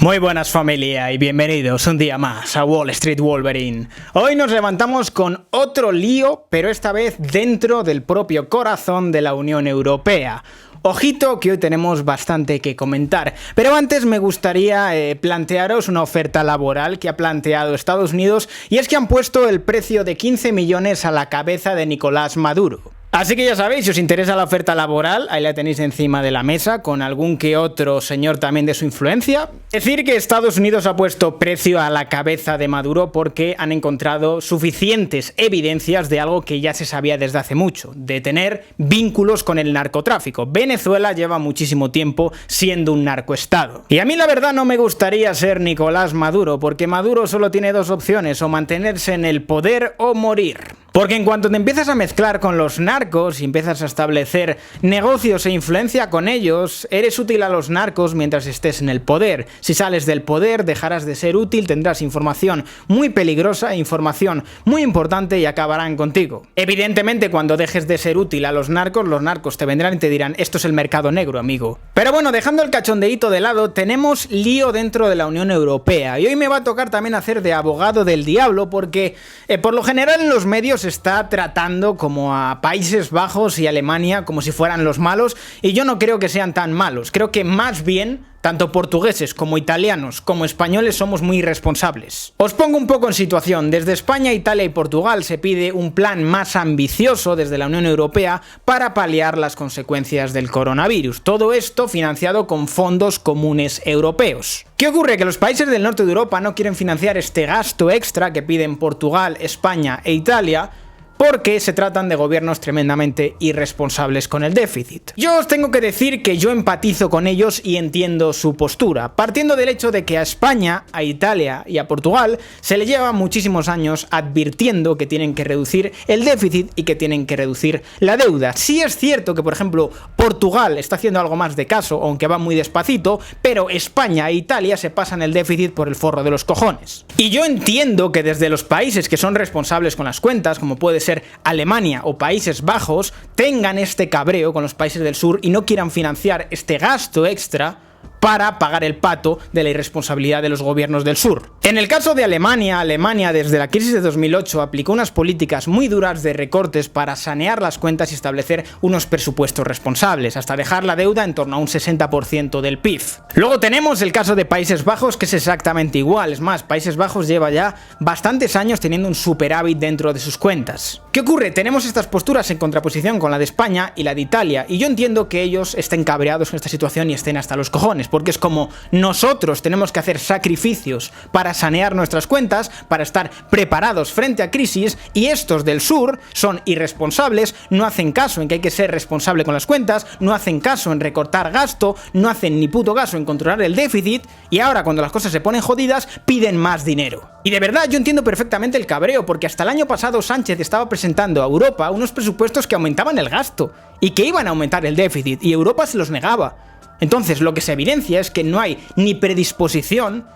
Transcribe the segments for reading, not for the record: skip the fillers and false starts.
Muy buenas familia y bienvenidos un día más a Wall Street Wolverine. Hoy nos levantamos con otro lío, pero esta vez dentro del propio corazón de la Unión Europea. Ojito que hoy tenemos bastante que comentar, pero antes me gustaría plantearos una oferta laboral que ha planteado Estados Unidos, y es que han puesto el precio de 15 millones a la cabeza de Nicolás Maduro. Así que ya sabéis, si os interesa la oferta laboral, ahí la tenéis encima de la mesa, con algún que otro señor también de su influencia. Decir que Estados Unidos ha puesto precio a la cabeza de Maduro porque han encontrado suficientes evidencias de algo que ya se sabía desde hace mucho, de tener vínculos con el narcotráfico. Venezuela lleva muchísimo tiempo siendo un narcoestado. Y a mí la verdad no me gustaría ser Nicolás Maduro, porque Maduro solo tiene dos opciones, o mantenerse en el poder o morir. Porque en cuanto te empiezas a mezclar con los narcos y empiezas a establecer negocios e influencia con ellos, eres útil a los narcos mientras estés en el poder. Si sales del poder, dejarás de ser útil, tendrás información muy peligrosa, información muy importante y acabarán contigo. Evidentemente, cuando dejes de ser útil a los narcos te vendrán y te dirán: esto es el mercado negro, amigo. Pero bueno, dejando el cachondeíto de lado, tenemos lío dentro de la Unión Europea. Y hoy me va a tocar también hacer de abogado del diablo, porque por lo general en los medios está tratando como a Países Bajos y Alemania como si fueran los malos, y yo no creo que sean tan malos. Creo que más bien tanto portugueses como italianos como españoles somos muy irresponsables. Os pongo un poco en situación. Desde España, Italia y Portugal se pide un plan más ambicioso desde la Unión Europea para paliar las consecuencias del coronavirus. Todo esto financiado con fondos comunes europeos. ¿Qué ocurre? Que los países del norte de Europa no quieren financiar este gasto extra que piden Portugal, España e Italia, porque se tratan de gobiernos tremendamente irresponsables con el déficit. Yo os tengo que decir que yo empatizo con ellos y entiendo su postura, partiendo del hecho de que a España, a Italia y a Portugal se le lleva muchísimos años advirtiendo que tienen que reducir el déficit y que tienen que reducir la deuda. Sí es cierto que, por ejemplo, Portugal está haciendo algo más de caso, aunque va muy despacito, pero España e Italia se pasan el déficit por el forro de los cojones. Y yo entiendo que desde los países que son responsables con las cuentas, como puede ser Alemania o Países Bajos, tengan este cabreo con los países del sur y no quieran financiar este gasto extra para pagar el pato de la irresponsabilidad de los gobiernos del sur. En el caso de Alemania desde la crisis de 2008 aplicó unas políticas muy duras de recortes para sanear las cuentas y establecer unos presupuestos responsables, hasta dejar la deuda en torno a un 60% del PIB. Luego tenemos el caso de Países Bajos, que es exactamente igual. Es más, Países Bajos lleva ya bastantes años teniendo un superávit dentro de sus cuentas. ¿Qué ocurre? Tenemos estas posturas en contraposición con la de España y la de Italia, y yo entiendo que ellos estén cabreados con esta situación y estén hasta los cojones, porque es como nosotros tenemos que hacer sacrificios para sanear nuestras cuentas, para estar preparados frente a crisis, y estos del sur son irresponsables, no hacen caso en que hay que ser responsable con las cuentas, no hacen caso en recortar gasto, no hacen ni puto caso en controlar el déficit, y ahora cuando las cosas se ponen jodidas piden más dinero. Y de verdad yo entiendo perfectamente el cabreo, porque hasta el año pasado Sánchez estaba presentando a Europa unos presupuestos que aumentaban el gasto y que iban a aumentar el déficit, y Europa se los negaba. Entonces lo que se evidencia es que no hay ni predisposición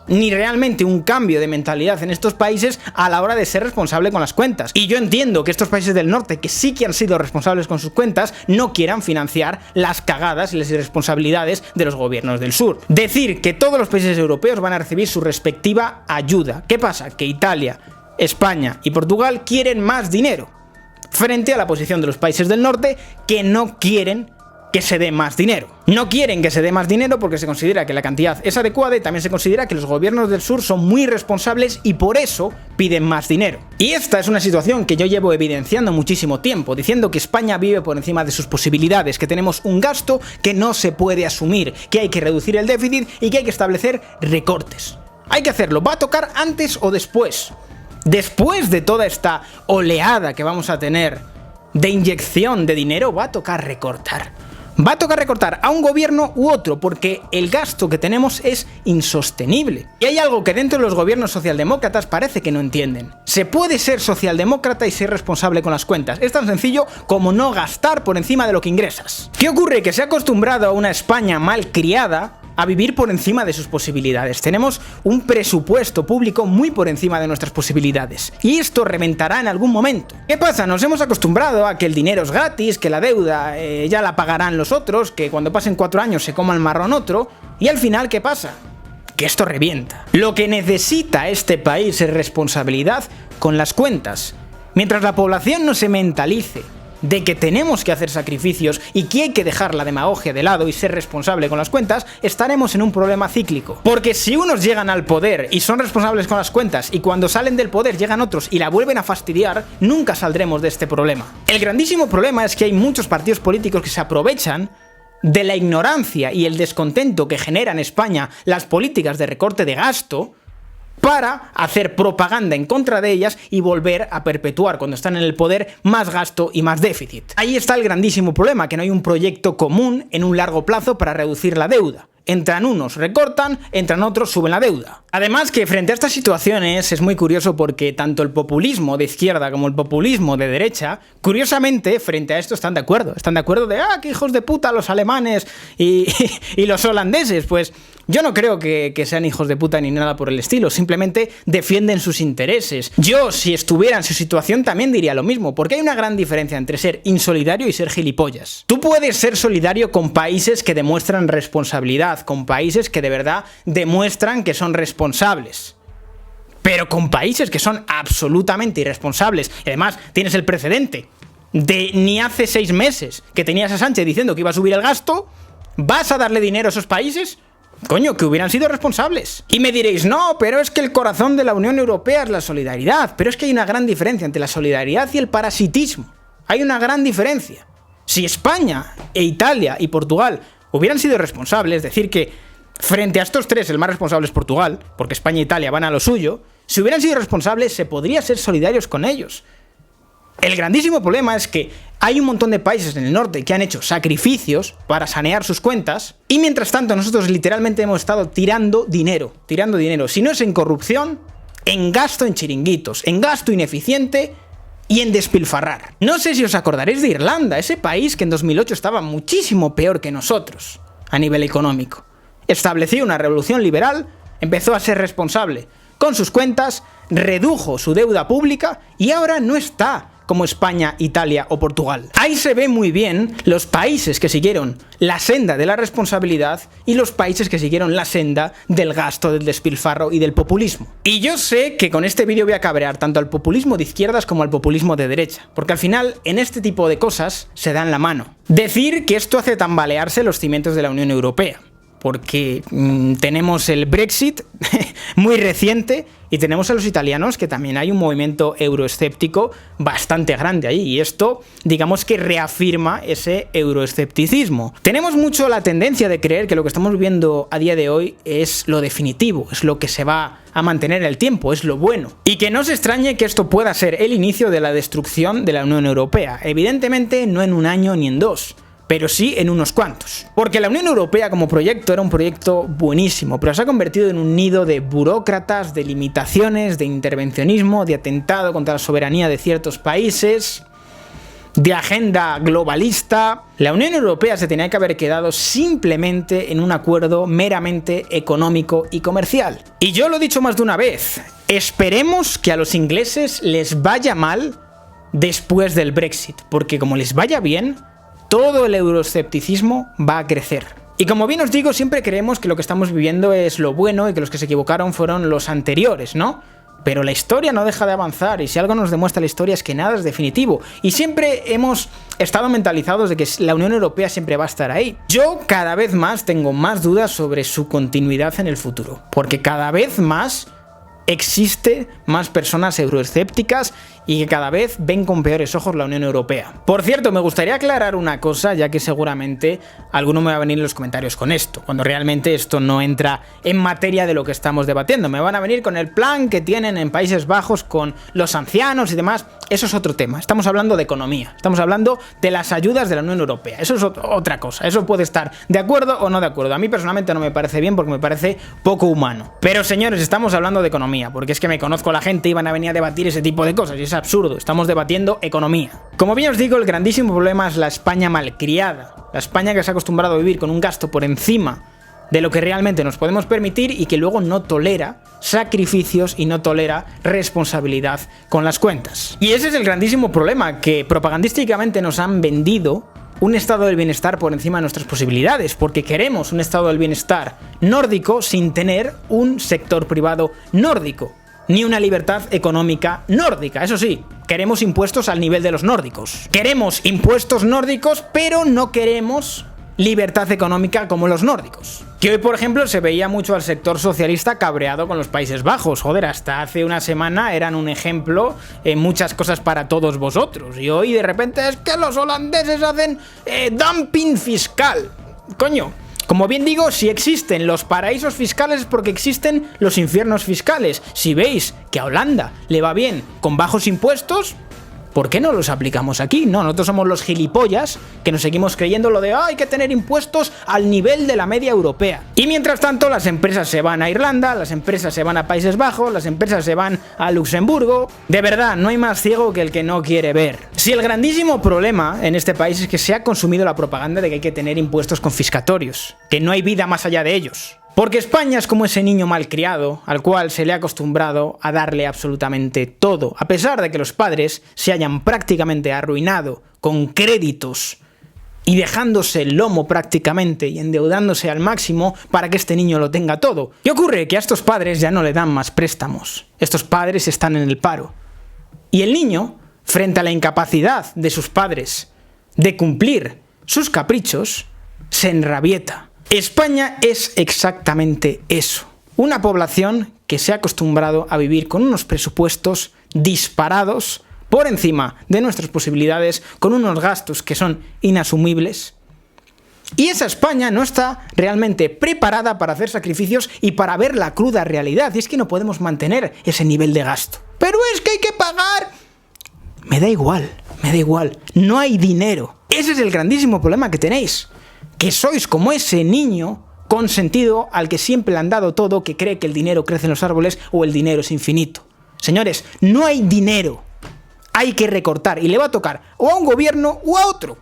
ni realmente un cambio de mentalidad en estos países a la hora de ser responsable con las cuentas. Y yo entiendo que estos países del norte, que sí que han sido responsables con sus cuentas, no quieran financiar las cagadas y las irresponsabilidades de los gobiernos del sur. Decir que todos los países europeos van a recibir su respectiva ayuda. ¿Qué pasa? Que Italia, España y Portugal quieren más dinero, frente a la posición de los países del norte, que no quieren que se dé más dinero. No quieren que se dé más dinero porque se considera que la cantidad es adecuada, y también se considera que los gobiernos del sur son muy responsables y por eso piden más dinero. Y esta es una situación que yo llevo evidenciando muchísimo tiempo, diciendo que España vive por encima de sus posibilidades, que tenemos un gasto que no se puede asumir, que hay que reducir el déficit y que hay que establecer recortes. Hay que hacerlo. ¿Va a tocar antes o después? Después de toda esta oleada que vamos a tener de inyección de dinero, va a tocar recortar. Va a tocar recortar a un gobierno u otro, porque el gasto que tenemos es insostenible. Y hay algo que dentro de los gobiernos socialdemócratas parece que no entienden. Se puede ser socialdemócrata y ser responsable con las cuentas. Es tan sencillo como no gastar por encima de lo que ingresas. ¿Qué ocurre? Que se ha acostumbrado a una España mal criada a vivir por encima de sus posibilidades. Tenemos un presupuesto público muy por encima de nuestras posibilidades. Y esto reventará en algún momento. ¿Qué pasa? Nos hemos acostumbrado a que el dinero es gratis, que la deuda ya la pagarán los otros, que cuando pasen 4 años se coma el marrón otro. Y al final, ¿qué pasa? que esto revienta. Lo que necesita este país es responsabilidad con las cuentas. Mientras la población no se mentalice de que tenemos que hacer sacrificios y que hay que dejar la demagogia de lado y ser responsable con las cuentas, estaremos en un problema cíclico. Porque si unos llegan al poder y son responsables con las cuentas y cuando salen del poder llegan otros y la vuelven a fastidiar, nunca saldremos de este problema. El grandísimo problema es que hay muchos partidos políticos que se aprovechan de la ignorancia y el descontento que generan en España las políticas de recorte de gasto para hacer propaganda en contra de ellas y volver a perpetuar, cuando están en el poder, más gasto y más déficit. Ahí está el grandísimo problema, que no hay un proyecto común en un largo plazo para reducir la deuda. Entran unos, recortan, entran otros, suben la deuda. Además que frente a estas situaciones es muy curioso porque tanto el populismo de izquierda como el populismo de derecha, curiosamente, frente a esto están de acuerdo. Están de acuerdo de, qué hijos de puta los alemanes y los holandeses. Pues yo no creo que sean hijos de puta ni nada por el estilo, simplemente defienden sus intereses. Yo, si estuviera en su situación, también diría lo mismo, porque hay una gran diferencia entre ser insolidario y ser gilipollas. Tú puedes ser solidario con países que demuestran responsabilidad, con países que de verdad demuestran que son responsables. Pero con países que son absolutamente irresponsables, y además tienes el precedente de ni hace 6 meses que tenías a Sánchez diciendo que iba a subir el gasto, ¿vas a darle dinero a esos países? Coño, que hubieran sido responsables. Y me diréis, no, pero es que el corazón de la Unión Europea es la solidaridad. Pero es que hay una gran diferencia entre la solidaridad y el parasitismo. Hay una gran diferencia. Si España e Italia y Portugal hubieran sido responsables, es decir que frente a estos tres el más responsable es Portugal, porque España e Italia van a lo suyo, si hubieran sido responsables se podría ser solidarios con ellos. El grandísimo problema es que hay un montón de países en el norte que han hecho sacrificios para sanear sus cuentas y mientras tanto nosotros literalmente hemos estado tirando dinero. Si no es en corrupción, en gasto en chiringuitos, en gasto ineficiente y en despilfarrar. No sé si os acordaréis de Irlanda, ese país que en 2008 estaba muchísimo peor que nosotros a nivel económico. Estableció una revolución liberal, empezó a ser responsable con sus cuentas, redujo su deuda pública y ahora no está como España, Italia o Portugal. Ahí se ve muy bien los países que siguieron la senda de la responsabilidad y los países que siguieron la senda del gasto, del despilfarro y del populismo. Y yo sé que con este vídeo voy a cabrear tanto al populismo de izquierdas como al populismo de derecha, porque al final en este tipo de cosas se dan la mano. Decir que esto hace tambalearse los cimientos de la Unión Europea, porque tenemos el Brexit muy reciente y tenemos a los italianos que también hay un movimiento euroescéptico bastante grande ahí y esto digamos que reafirma ese euroescepticismo. Tenemos mucho la tendencia de creer que lo que estamos viviendo a día de hoy es lo definitivo, es lo que se va a mantener en el tiempo, es lo bueno. Y que no se extrañe que esto pueda ser el inicio de la destrucción de la Unión Europea, evidentemente no en un año ni en 2, pero sí en unos cuantos. Porque la Unión Europea como proyecto era un proyecto buenísimo, pero se ha convertido en un nido de burócratas, de limitaciones, de intervencionismo, de atentado contra la soberanía de ciertos países, de agenda globalista. La Unión Europea se tenía que haber quedado simplemente en un acuerdo meramente económico y comercial. Y yo lo he dicho más de una vez, esperemos que a los ingleses les vaya mal después del Brexit, porque como les vaya bien, todo el euroescepticismo va a crecer. Y como bien os digo, siempre creemos que lo que estamos viviendo es lo bueno y que los que se equivocaron fueron los anteriores, ¿no? Pero la historia no deja de avanzar y si algo nos demuestra la historia es que nada es definitivo. Y siempre hemos estado mentalizados de que la Unión Europea siempre va a estar ahí. Yo cada vez más tengo más dudas sobre su continuidad en el futuro, porque cada vez más existe más personas euroescépticas y que cada vez ven con peores ojos la Unión Europea. Por cierto, me gustaría aclarar una cosa, ya que seguramente alguno me va a venir en los comentarios con esto, cuando realmente esto no entra en materia de lo que estamos debatiendo. Me van a venir con el plan que tienen en Países Bajos con los ancianos y demás. Eso es otro tema. Estamos hablando de economía. Estamos hablando de las ayudas de la Unión Europea. Eso es otra cosa. Eso puede estar de acuerdo o no de acuerdo. A mí personalmente no me parece bien porque me parece poco humano. Pero señores, estamos hablando de economía, porque es que me conozco a la gente y van a venir a debatir ese tipo de cosas y es absurdo. Estamos debatiendo economía. Como bien os digo, el grandísimo problema es la España malcriada. La España que se ha acostumbrado a vivir con un gasto por encima de lo que realmente nos podemos permitir y que luego no tolera sacrificios y no tolera responsabilidad con las cuentas. Y ese es el grandísimo problema, que propagandísticamente nos han vendido un estado del bienestar por encima de nuestras posibilidades, porque queremos un estado del bienestar nórdico sin tener un sector privado nórdico, ni una libertad económica nórdica. Eso sí, queremos impuestos al nivel de los nórdicos. Queremos impuestos nórdicos, pero no queremos libertad económica como los nórdicos. Que hoy, por ejemplo, se veía mucho al sector socialista cabreado con los Países Bajos. Joder, hasta hace una semana eran un ejemplo en muchas cosas para todos vosotros. Y hoy de repente es que los holandeses hacen dumping fiscal. Coño, como bien digo, si existen los paraísos fiscales es porque existen los infiernos fiscales. Si veis que a Holanda le va bien con bajos impuestos, ¿por qué no los aplicamos aquí? No, nosotros somos los gilipollas que nos seguimos creyendo lo de hay que tener impuestos al nivel de la media europea. Y mientras tanto las empresas se van a Irlanda, las empresas se van a Países Bajos, las empresas se van a Luxemburgo. De verdad, no hay más ciego que el que no quiere ver. Si el grandísimo problema en este país es que se ha consumido la propaganda de que hay que tener impuestos confiscatorios, que no hay vida más allá de ellos. Porque España es como ese niño malcriado al cual se le ha acostumbrado a darle absolutamente todo, a pesar de que los padres se hayan prácticamente arruinado con créditos y dejándose el lomo prácticamente y endeudándose al máximo para que este niño lo tenga todo. ¿Qué ocurre? Que a estos padres ya no le dan más préstamos. Estos padres están en el paro. Y el niño, frente a la incapacidad de sus padres de cumplir sus caprichos, se enrabieta. España es exactamente eso. Una población que se ha acostumbrado a vivir con unos presupuestos disparados por encima de nuestras posibilidades, con unos gastos que son inasumibles. Y esa España no está realmente preparada para hacer sacrificios y para ver la cruda realidad. Y es que no podemos mantener ese nivel de gasto. Pero es que hay que pagar. Me da igual. No hay dinero. Ese es el grandísimo problema que tenéis. Que sois como ese niño consentido al que siempre le han dado todo, que cree que el dinero crece en los árboles o el dinero es infinito. Señores, no hay dinero. Hay que recortar y le va a tocar o a un gobierno o a otro.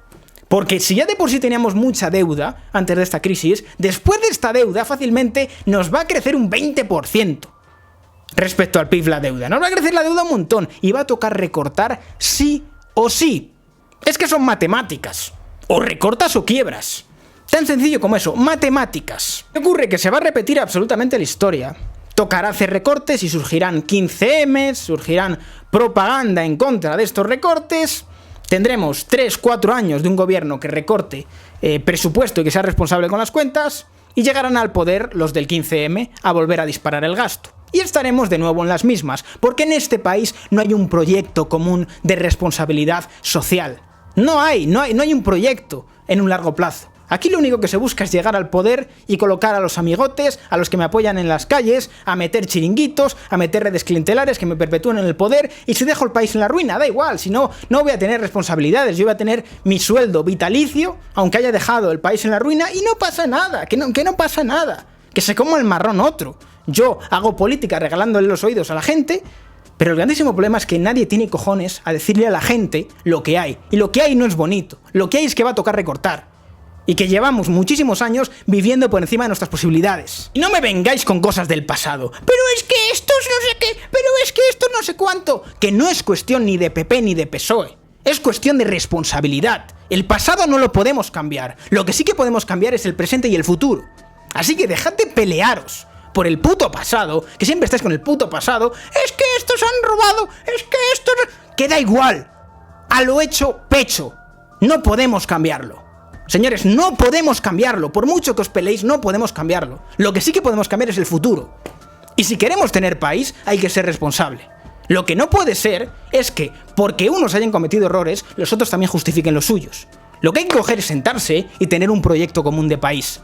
Porque si ya de por sí teníamos mucha deuda antes de esta crisis, después de esta deuda fácilmente nos va a crecer un 20% respecto al PIB la deuda. Nos va a crecer la deuda un montón y va a tocar recortar sí o sí. Es que son matemáticas. O recortas o quiebras. Tan sencillo como eso, matemáticas. ¿Qué ocurre? Que se va a repetir absolutamente la historia. Tocará hacer recortes y surgirán 15M, surgirán propaganda en contra de estos recortes. Tendremos 3-4 años de un gobierno que recorte presupuesto y que sea responsable con las cuentas, y llegarán al poder los del 15M a volver a disparar el gasto. Y estaremos de nuevo en las mismas, porque en este país no hay un proyecto común de responsabilidad social. No hay un proyecto en un largo plazo. Aquí lo único que se busca es llegar al poder y colocar a los amigotes, a los que me apoyan en las calles, a meter chiringuitos, a meter redes clientelares que me perpetúen en el poder, y si dejo el país en la ruina, da igual, si no, no voy a tener responsabilidades, yo voy a tener mi sueldo vitalicio, aunque haya dejado el país en la ruina, y no pasa nada, que no pasa nada, que se coma el marrón otro. Yo hago política regalándole los oídos a la gente, pero el grandísimo problema es que nadie tiene cojones a decirle a la gente lo que hay, y lo que hay no es bonito, lo que hay es que va a tocar recortar. Y que llevamos muchísimos años viviendo por encima de nuestras posibilidades. Y no me vengáis con cosas del pasado. Pero es que esto no sé qué, pero es que esto no sé cuánto. Que no es cuestión ni de PP ni de PSOE. Es cuestión de responsabilidad. El pasado no lo podemos cambiar. Lo que sí que podemos cambiar es el presente y el futuro. Así que dejad de pelearos por el puto pasado, que siempre estáis con el puto pasado. Es que estos han robado, es que estos... Que da igual. A lo hecho, pecho. No podemos cambiarlo. Señores, no podemos cambiarlo. Por mucho que os peleéis, no podemos cambiarlo. Lo que sí que podemos cambiar es el futuro. Y si queremos tener país, hay que ser responsable. Lo que no puede ser es que, porque unos hayan cometido errores, los otros también justifiquen los suyos. Lo que hay que coger es sentarse y tener un proyecto común de país.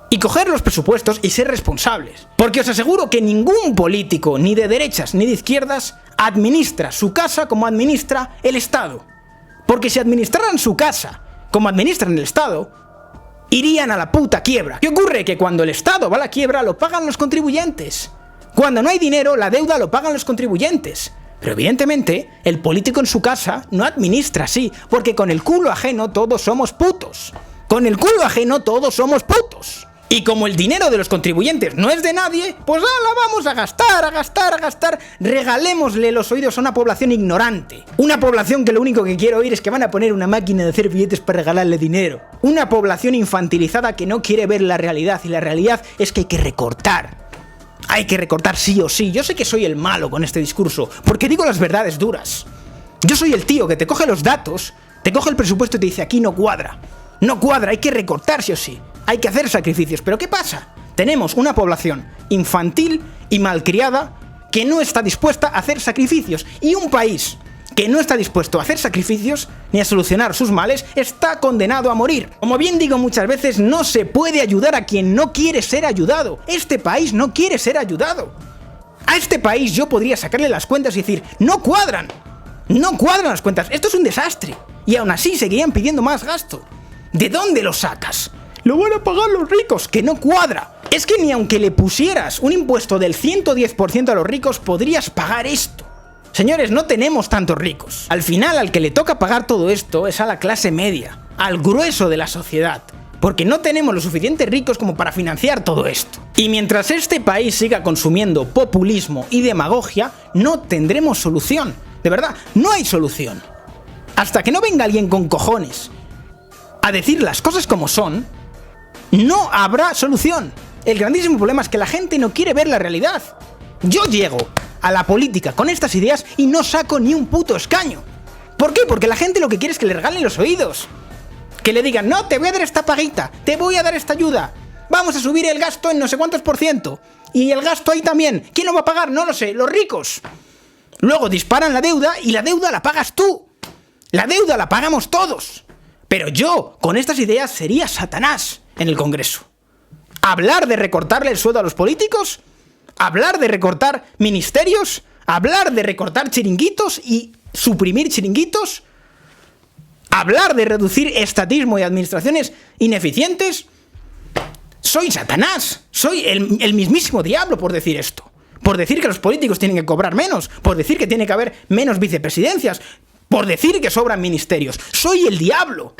Y coger los presupuestos y ser responsables. Porque os aseguro que ningún político, ni de derechas ni de izquierdas, administra su casa como administra el Estado. Porque si administraran su casa como administran el Estado, irían a la puta quiebra. ¿Qué ocurre? Que cuando el Estado va a la quiebra lo pagan los contribuyentes. Cuando no hay dinero, la deuda lo pagan los contribuyentes. Pero evidentemente, el político en su casa no administra así, porque con el culo ajeno todos somos putos. Con el culo ajeno todos somos putos. Y como el dinero de los contribuyentes no es de nadie, pues la vamos a gastar. Regalémosle los oídos a una población ignorante. Una población que lo único que quiere oír es que van a poner una máquina de hacer billetes para regalarle dinero. Una población infantilizada que no quiere ver la realidad, y la realidad es que hay que recortar. Hay que recortar sí o sí. Yo sé que soy el malo con este discurso, porque digo las verdades duras. Yo soy el tío que te coge los datos, te coge el presupuesto y te dice aquí no cuadra. No cuadra, hay que recortar sí o sí. Hay que hacer sacrificios. ¿Pero qué pasa? Tenemos una población infantil y malcriada que no está dispuesta a hacer sacrificios. Y un país que no está dispuesto a hacer sacrificios ni a solucionar sus males está condenado a morir. Como bien digo muchas veces, no se puede ayudar a quien no quiere ser ayudado. Este país no quiere ser ayudado. A este país yo podría sacarle las cuentas y decir, no cuadran las cuentas, esto es un desastre. Y aún así seguirían pidiendo más gasto. ¿De dónde lo sacas? Lo van a pagar los ricos, que no cuadra. Es que ni aunque le pusieras un impuesto del 110% a los ricos, podrías pagar esto. Señores, no tenemos tantos ricos. Al final, al que le toca pagar todo esto es a la clase media, al grueso de la sociedad. Porque no tenemos los suficientes ricos como para financiar todo esto. Y mientras este país siga consumiendo populismo y demagogia, no tendremos solución. De verdad, no hay solución. Hasta que no venga alguien con cojones a decir las cosas como son, no habrá solución. El grandísimo problema es que la gente no quiere ver la realidad. Yo llego a la política con estas ideas y no saco ni un puto escaño. ¿Por qué? Porque la gente lo que quiere es que le regalen los oídos. Que le digan, no, te voy a dar esta paguita, te voy a dar esta ayuda, vamos a subir el gasto en no sé cuántos %. Y el gasto ahí también. ¿Quién lo va a pagar? No lo sé, los ricos. Luego disparan la deuda y la deuda la pagas tú. La deuda la pagamos todos. Pero yo, con estas ideas, sería Satanás en el Congreso. Hablar de recortarle el sueldo a los políticos, hablar de recortar ministerios, hablar de recortar chiringuitos y suprimir chiringuitos, hablar de reducir estatismo y administraciones ineficientes. Soy Satanás, soy el mismísimo diablo por decir esto. Por decir que los políticos tienen que cobrar menos, por decir que tiene que haber menos vicepresidencias, por decir que sobran ministerios. Soy el diablo.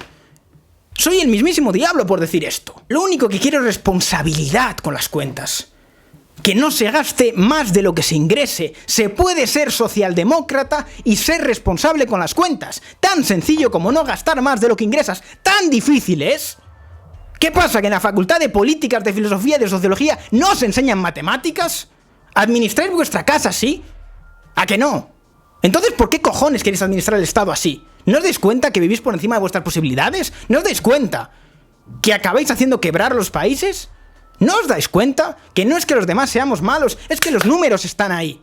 Soy el mismísimo diablo por decir esto. Lo único que quiero es responsabilidad con las cuentas. Que no se gaste más de lo que se ingrese. Se puede ser socialdemócrata y ser responsable con las cuentas. Tan sencillo como no gastar más de lo que ingresas. Tan difícil es. ¿Qué pasa? ¿Que en la facultad de políticas, de filosofía, de sociología no os enseñan matemáticas? ¿Administráis vuestra casa así? ¿A que no? Entonces, ¿por qué cojones queréis administrar el Estado así? ¿No os dais cuenta que vivís por encima de vuestras posibilidades? ¿No os dais cuenta que acabáis haciendo quebrar los países? ¿No os dais cuenta que no es que los demás seamos malos, es que los números están ahí?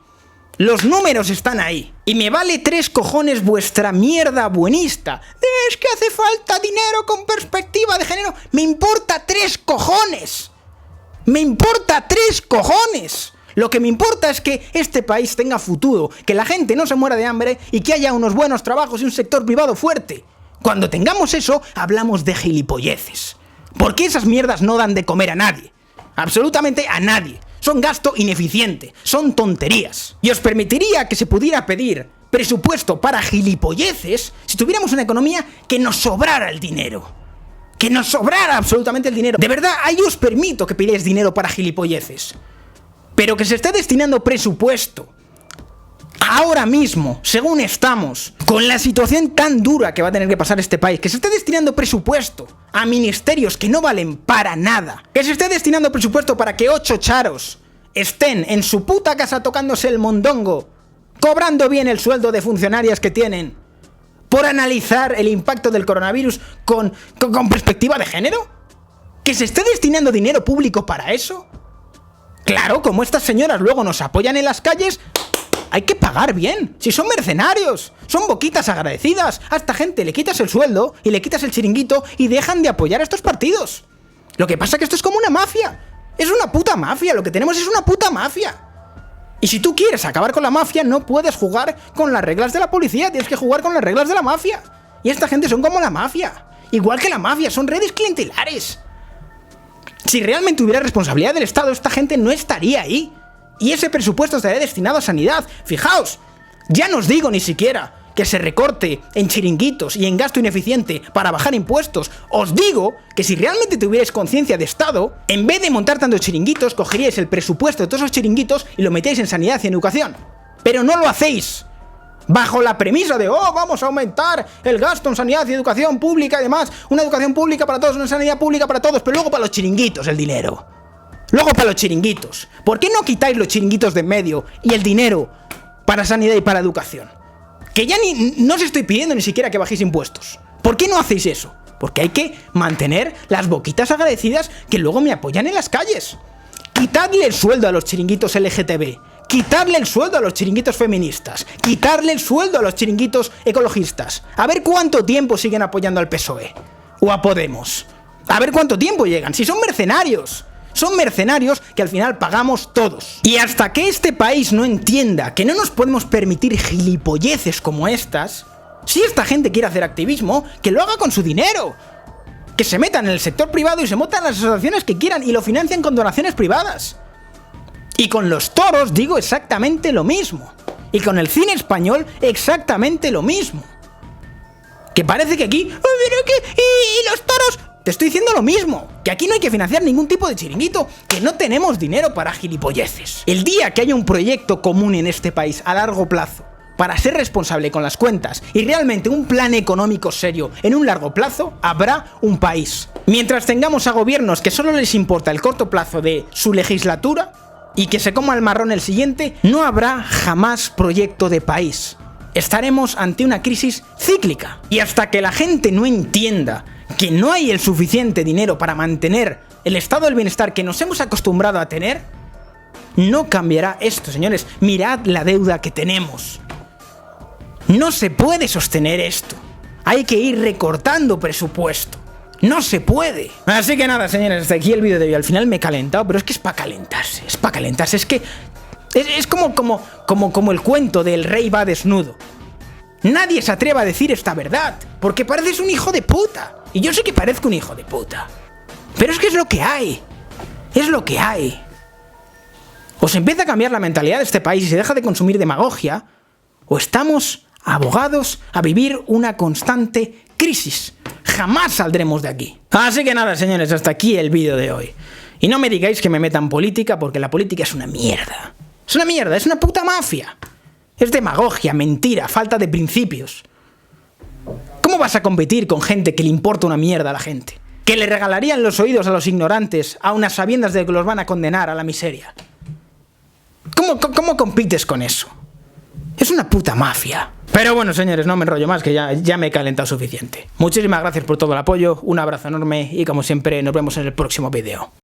Los números están ahí. Y me vale 3 cojones vuestra mierda buenista. Es que hace falta dinero con perspectiva de género. Me importa 3 cojones. Me importa 3 cojones. Lo que me importa es que este país tenga futuro, que la gente no se muera de hambre y que haya unos buenos trabajos y un sector privado fuerte. Cuando tengamos eso, hablamos de gilipolleces. Porque esas mierdas no dan de comer a nadie. Absolutamente a nadie. Son gasto ineficiente, son tonterías. Y os permitiría que se pudiera pedir presupuesto para gilipolleces si tuviéramos una economía que nos sobrara el dinero. Que nos sobrara absolutamente el dinero. De verdad, ahí os permito que pidáis dinero para gilipolleces. Pero que se esté destinando presupuesto ahora mismo, según estamos, con la situación tan dura que va a tener que pasar este país, que se esté destinando presupuesto a ministerios que no valen para nada, que se esté destinando presupuesto para que 8 charos estén en su puta casa tocándose el mondongo, cobrando bien el sueldo de funcionarias que tienen, por analizar el impacto del coronavirus con perspectiva de género, que se esté destinando dinero público para eso. Claro, como estas señoras luego nos apoyan en las calles, hay que pagar bien. Si son mercenarios, son boquitas agradecidas. A esta gente le quitas el sueldo y le quitas el chiringuito y dejan de apoyar a estos partidos. Lo que pasa es que esto es como una mafia. Es una puta mafia, lo que tenemos es una puta mafia. Y si tú quieres acabar con la mafia, no puedes jugar con las reglas de la policía, tienes que jugar con las reglas de la mafia. Y esta gente son como la mafia. Igual que la mafia, son redes clientelares. Si realmente hubiera responsabilidad del Estado, esta gente no estaría ahí. Y ese presupuesto estaría destinado a sanidad. Fijaos, ya no os digo ni siquiera que se recorte en chiringuitos y en gasto ineficiente para bajar impuestos, os digo que si realmente tuvierais conciencia de Estado, en vez de montar tantos chiringuitos, cogeríais el presupuesto de todos esos chiringuitos y lo metéis en sanidad y en educación. Pero no lo hacéis. Bajo la premisa de, vamos a aumentar el gasto en sanidad y educación pública y demás, una educación pública para todos, una sanidad pública para todos, pero luego para los chiringuitos el dinero. Luego para los chiringuitos. ¿Por qué no quitáis los chiringuitos de en medio y el dinero para sanidad y para educación? Que ya no os estoy pidiendo ni siquiera que bajéis impuestos. ¿Por qué no hacéis eso? Porque hay que mantener las boquitas agradecidas que luego me apoyan en las calles. Quitadle el sueldo a los chiringuitos LGTB. Quitarle el sueldo a los chiringuitos feministas. Quitarle el sueldo a los chiringuitos ecologistas. A ver cuánto tiempo siguen apoyando al PSOE. O a Podemos. A ver cuánto tiempo llegan. Si son mercenarios. Son mercenarios que al final pagamos todos. Y hasta que este país no entienda que no nos podemos permitir gilipolleces como estas, si esta gente quiere hacer activismo, que lo haga con su dinero. Que se metan en el sector privado y se metan en las asociaciones que quieran y lo financien con donaciones privadas. Y con los toros digo exactamente lo mismo. Y con el cine español exactamente lo mismo. Que parece que aquí... ¿Y los toros? Te estoy diciendo lo mismo, que aquí no hay que financiar ningún tipo de chiringuito, que no tenemos dinero para gilipolleces. El día que haya un proyecto común en este país a largo plazo, para ser responsable con las cuentas y realmente un plan económico serio en un largo plazo, habrá un país. Mientras tengamos a gobiernos que solo les importa el corto plazo de su legislatura y que se coma el marrón el siguiente, no habrá jamás proyecto de país. Estaremos ante una crisis cíclica. Y hasta que la gente no entienda que no hay el suficiente dinero para mantener el estado del bienestar que nos hemos acostumbrado a tener, no cambiará esto, señores. Mirad la deuda que tenemos. No se puede sostener esto. Hay que ir recortando presupuesto. No se puede. Así que nada, señores, hasta aquí el vídeo de hoy. Al final me he calentado, pero es que es para calentarse. Es para calentarse. Es que es como el cuento del rey va desnudo. Nadie se atreve a decir esta verdad, porque pareces un hijo de puta. Y yo sé que parezco un hijo de puta. Pero es que es lo que hay. Es lo que hay. O se empieza a cambiar la mentalidad de este país y se deja de consumir demagogia, o estamos abogados a vivir una constante crisis. Jamás saldremos de aquí. Así que nada, señores, hasta aquí el vídeo de hoy. Y no me digáis que me metan política, porque la política es una mierda. Es una mierda, es una puta mafia. Es demagogia, mentira, falta de principios. ¿Cómo vas a competir con gente que le importa una mierda a la gente? Que le regalarían los oídos a los ignorantes a unas sabiendas de que los van a condenar a la miseria. ¿Cómo compites con eso? Es una puta mafia. Pero bueno, señores, no me enrollo más, que ya me he calentado suficiente. Muchísimas gracias por todo el apoyo, un abrazo enorme y como siempre nos vemos en el próximo vídeo.